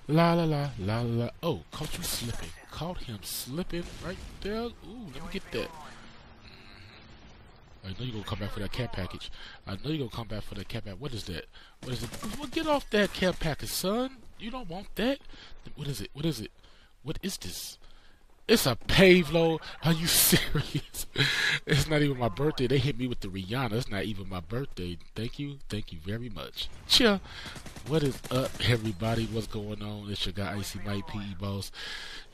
La la la la la. Oh, caught you slipping. Caught him slipping right there. Ooh, let me get that. I know you're gonna come back for that cat package. I know you're gonna come back for that cat package. What is that? What is it? Well, get off that cat package, son. You don't want that. What is it? What is it? What is this? It's a Pavlo. Are you serious? It's not even my birthday. They hit me with the Rihanna. It's not even my birthday. Thank you. Thank you very much. Cheer. What is up, everybody? What's going on? It's your guy, Icy Mike, PE Boss.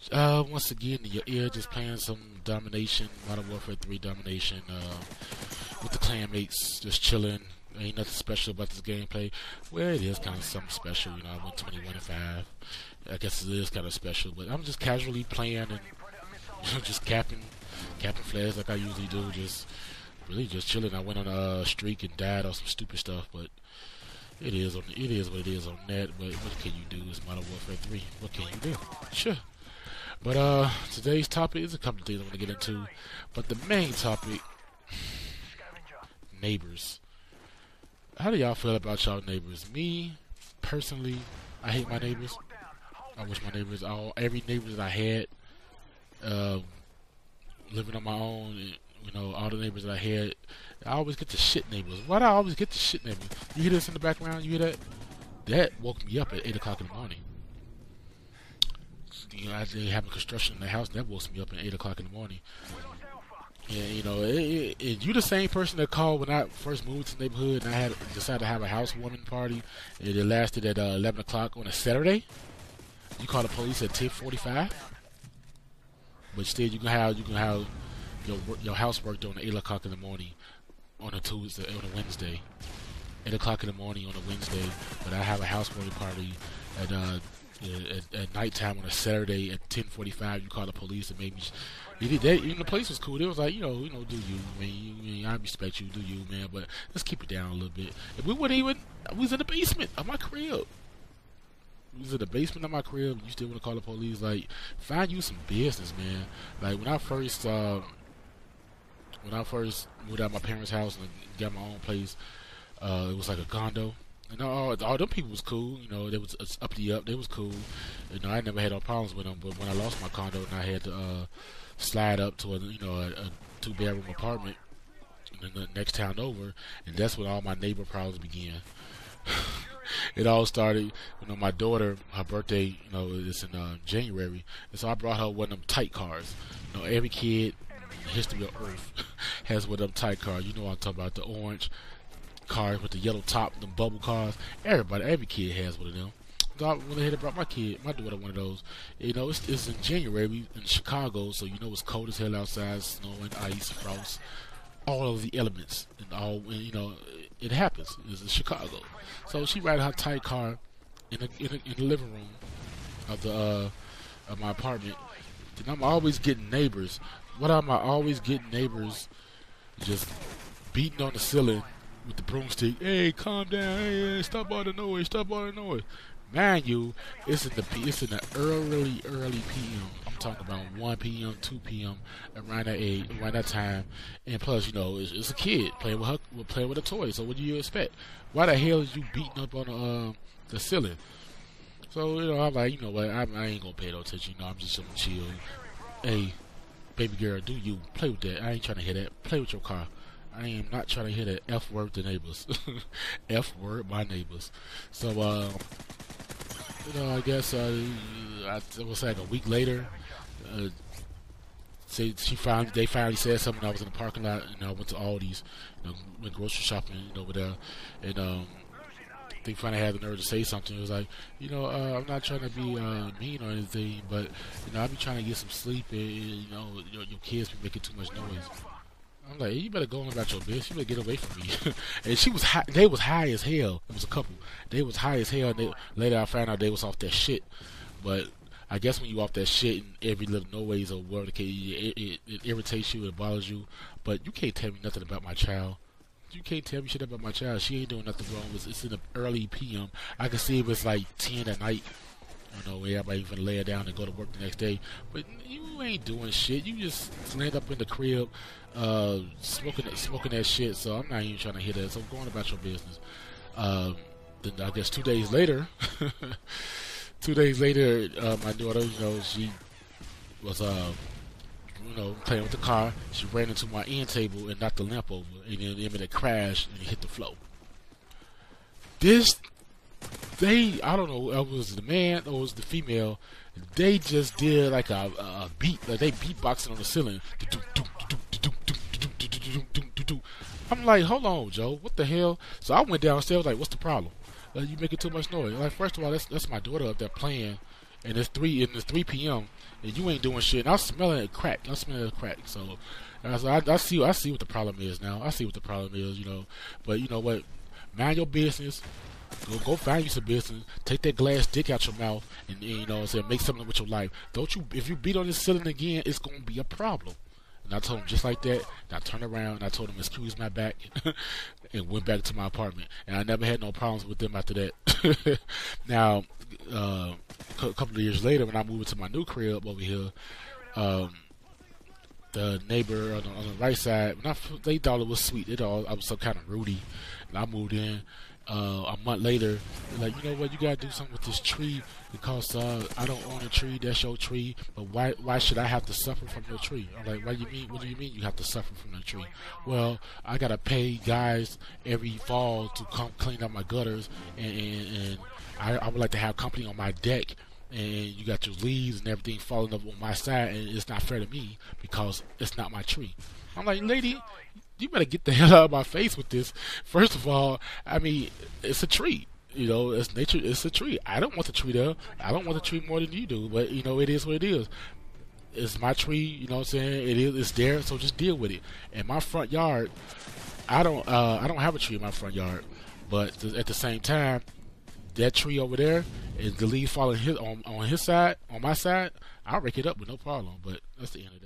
Once again, in your ear, just playing some domination, Modern Warfare 3 domination, with the clanmates, just chilling. Ain't nothing special about this gameplay. Well, it is kind of something special, you know. I went 21-5. I guess it is kind of special, but I'm just casually playing and just capping flares like I usually do. Just really just chilling. I went on a streak and died on some stupid stuff, but it is what it is on that. But what can you do? It's Modern Warfare 3. What can you do? Sure. But today's topic is a couple of things I want to get into, but the main topic: neighbors. How do y'all feel about y'all neighbors? Me personally, I hate my neighbors. I wish my neighbors, every neighbor that I had, living on my own, you know, all the neighbors that I had, I always get the shit neighbors. Why do I always get the shit neighbors? You hear this in the background? You hear that? That woke me up at 8 o'clock in the morning. You know, they having construction in the house, that woke me up at 8 o'clock in the morning. Yeah, you know, you the same person that called when I first moved to the neighborhood and I decided to have a housewarming party, and it lasted at 11 o'clock on a Saturday. You call the police at 10:45, but instead you can have your housework done at 8 o'clock in the morning on a Wednesday, 8 o'clock in the morning on a Wednesday. But I have a housewarming party at nighttime on a Saturday at 10:45. You call the police and maybe even the place was cool. It was like, you know, do you, man? I respect you, do you, man? But let's keep it down a little bit. If we was in the basement of my crib. We was in the basement of my crib. You still want to call the police? Like, find you some business, man. Like when I first moved out of my parents' house and got my own place, it was like a condo. And all them people was cool, you know. They was up the up. They was cool. You know, I never had no problems with them. But when I lost my condo and I had to slide up to a 2-bedroom apartment in the next town over, and that's when all my neighbor problems began. It all started, you know, my daughter, her birthday, you know, is in January, and so I brought her one of them tight cars. You know, every kid in the history of Earth has one of them tight cars. You know what I'm talking about, the orange cars with the yellow top, them bubble cars. Every kid has one of them. So I went ahead and brought my daughter one of those. You know, it's in January in Chicago, so you know it's cold as hell outside, snow and ice, frost, all of the elements, and you know, it happens. It's in Chicago. So she ride her tight car in the living room of my apartment. Then I'm always getting neighbors. What am I always getting neighbors just beating on the ceiling with the broomstick? Hey, calm down. Hey, stop all the noise. Stop all the noise. Mind you, it's in the early PM. I'm talking about 1 PM, 2 PM, around that time. And plus, you know, it's a kid playing with a toy. So what do you expect? Why the hell is you beating up on the ceiling? So, you know, I'm like, you know what? I ain't gonna pay no attention. You know, I'm just gonna chill. Hey, baby girl, do you play with that? I ain't trying to hear that. Play with your car. I am not trying to hear that F word to neighbors. F word my neighbors. So, you know, I guess it was like a week later. They finally said something. I was in the parking lot, and I went to Aldi's, you know, went grocery shopping, you know, over there, and they finally had the nerve to say something. It was like, you know, I'm not trying to be mean or anything, but you know, I be trying to get some sleep, and you know, your kids be making too much noise. I'm like, hey, you better go on about your business. You better get away from me. And she was high. They was high as hell. It was a couple. They was high as hell. And later I found out they was off that shit. But I guess when you off that shit and every little noise or word, it irritates you, it bothers you. But you can't tell me nothing about my child. You can't tell me shit about my child. She ain't doing nothing wrong. It's in the early PM. I can see it was like 10 at night. You know, everybody even lay her down and go to work the next day. But you ain't doing shit. You just land up in the crib, smoking that shit. So I'm not even trying to hear that. So going about your business. Then I guess 2 days later, 2 days later, my daughter, she was playing with the car. She ran into my end table and knocked the lamp over, and then it made a crash and it hit the floor. I don't know, it was the man or it was the female. They just did like a beat, like they beatboxing on the ceiling. I'm like, hold on, Joe, what the hell? So I went downstairs, like, what's the problem? You making too much noise. Like, first of all, that's my daughter up there playing, and it's 3 p.m. and you ain't doing shit. And I'm smelling it crack. So I see what the problem is now. I see what the problem is, But you know what? Mind your business. Go find you some business. Take that glass dick out your mouth, and say make something with your life. If you beat on this ceiling again, it's gonna be a problem. And I told him just like that. And I turned around and I told him excuse my back, and went back to my apartment. And I never had no problems with them after that. Now, a couple of years later, when I moved into my new crib over here, the neighbor on the right side, they thought it was sweet. I was so kind of rudey, and I moved in. A month later, they're like, you know what, you gotta do something with this tree because I don't own a tree. That's your tree, but why should I have to suffer from your tree? I'm like, what do you mean you have to suffer from the tree? Well, I gotta pay guys every fall to come clean up my gutters, and I would like to have company on my deck, and you got your leaves and everything falling up on my side, and it's not fair to me because it's not my tree. I'm like, lady, you better get the hell out of my face with this. First of all, I mean, it's a tree. It's nature. It's a tree. I don't want the tree there. I don't want the tree more than you do. But it is what it is. It's my tree. You know what I'm saying? It is. It's there. So just deal with it. In my front yard, I don't have a tree in my front yard. But at the same time, that tree over there, and the leaves falling on his side, on my side, I'll rake it up with no problem. But that's the end of that.